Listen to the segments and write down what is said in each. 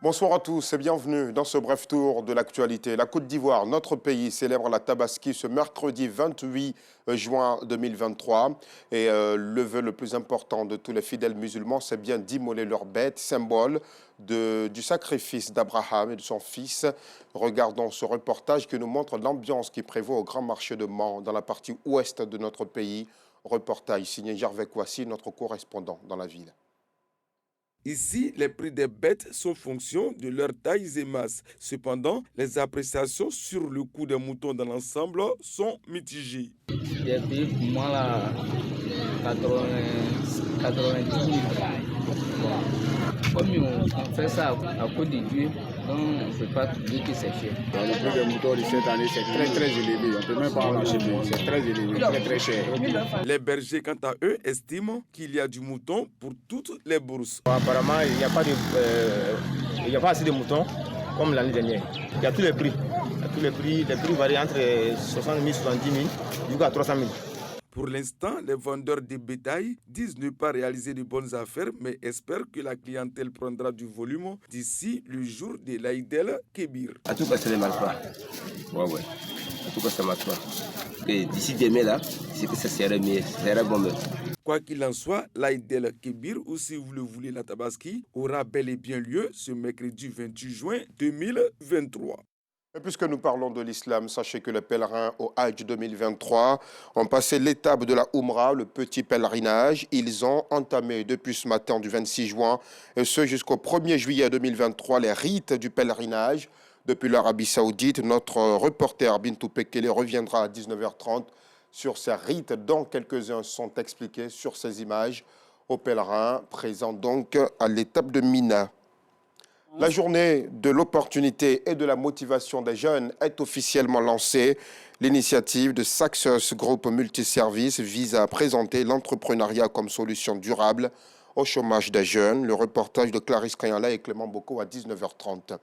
Bonsoir à tous et bienvenue dans ce bref tour de l'actualité. La Côte d'Ivoire, notre pays, célèbre la Tabaski ce mercredi 28 juin 2023. Et le vœu le plus important de tous les fidèles musulmans, c'est bien d'immoler leurs bêtes, symbole du sacrifice d'Abraham et de son fils. Regardons ce reportage qui nous montre l'ambiance qui prévaut au grand marché de Mans, dans la partie ouest de notre pays. Reportage signé Gervais Kouassi, notre correspondant dans la ville. Ici, les prix des bêtes sont fonction de leur taille et masse. Cependant, les appréciations sur le coût des moutons dans l'ensemble sont mitigées. J'ai payé pour moi là 90 000 francs. Comme on fait ça à Côte d'Ivoire, donc on ne peut pas trouver que c'est cher. Le prix des moutons de cette année, c'est très élevé. On ne peut même pas en acheter. C'est très élevé, très cher. Les bergers, quant à eux, estiment qu'il y a du mouton pour toutes les bourses. Apparemment, il n'y a pas assez de moutons comme l'année dernière. Il y a tous les prix. Les prix varient entre 60 000, 70 000 jusqu'à 300 000. Pour l'instant, les vendeurs de bétail disent ne pas réaliser de bonnes affaires, mais espèrent que la clientèle prendra du volume d'ici le jour de l'Aïd el-Kébir. En tout cas, ça ne marche pas. Ouais. En tout cas, ça ne marche pas. Et d'ici demain, là, c'est que ça serait mieux, ça serait bon même. Quoi qu'il en soit, l'Aïd el-Kébir, ou si vous le voulez, la Tabaski, aura bel et bien lieu ce mercredi 28 juin 2023. Et puisque nous parlons de l'islam, sachez que les pèlerins au Hajj 2023 ont passé l'étape de la Oumra, le petit pèlerinage. Ils ont entamé depuis ce matin du 26 juin, et ce jusqu'au 1er juillet 2023, les rites du pèlerinage. Depuis l'Arabie Saoudite, notre reporter Bintou Pekele reviendra à 19h30 sur ces rites dont quelques-uns sont expliqués sur ces images aux pèlerins présents donc à l'étape de Mina. La journée de l'opportunité et de la motivation des jeunes est officiellement lancée. L'initiative de Success Group Multiservice vise à présenter l'entrepreneuriat comme solution durable au chômage des jeunes. Le reportage de Clarisse Kayala et Clément Boko à 19h30.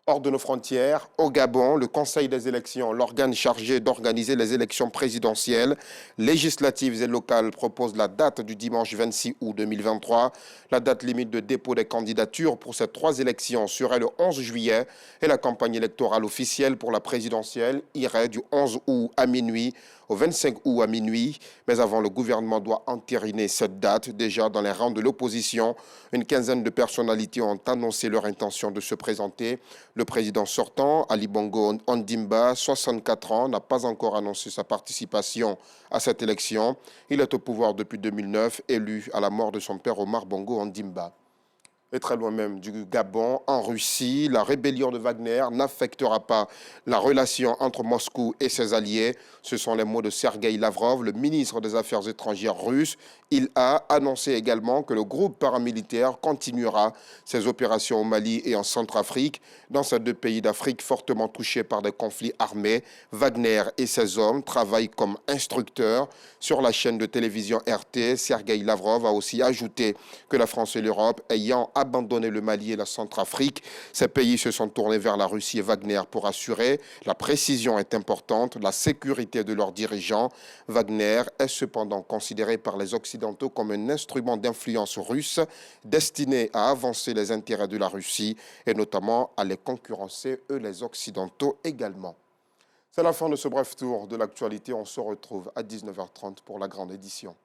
Hors de nos frontières, au Gabon, le Conseil des élections, l'organe chargé d'organiser les élections présidentielles, législatives et locales, propose la date du dimanche 26 août 2023. La date limite de dépôt des candidatures pour ces trois élections serait le 11 juillet et la campagne électorale officielle pour la présidentielle irait du 11 août à minuit au 25 août à minuit. Mais avant, le gouvernement doit entériner cette date. Déjà dans les rangs de l'opposition, une quinzaine de personnalités ont annoncé leur intention de se présenter. Le président sortant, Ali Bongo Ondimba, 64 ans, n'a pas encore annoncé sa participation à cette élection. Il est au pouvoir depuis 2009, élu à la mort de son père Omar Bongo Ondimba. Et très loin même du Gabon, en Russie, la rébellion de Wagner n'affectera pas la relation entre Moscou et ses alliés. Ce sont les mots de Sergueï Lavrov, le ministre des Affaires étrangères russe. Il a annoncé également que le groupe paramilitaire continuera ses opérations au Mali et en Centrafrique. Dans ces deux pays d'Afrique fortement touchés par des conflits armés, Wagner et ses hommes travaillent comme instructeurs. Sur la chaîne de télévision RT, Sergueï Lavrov a aussi ajouté que la France et l'Europe ayant abandonné le Mali et la Centrafrique, ces pays se sont tournés vers la Russie et Wagner pour assurer. La précision est importante, la sécurité de leurs dirigeants. Wagner est cependant considéré par les Occidentaux comme un instrument d'influence russe destiné à avancer les intérêts de la Russie et notamment à les concurrencer, eux les Occidentaux également. C'est la fin de ce bref tour de l'actualité. On se retrouve à 19h30 pour la grande édition.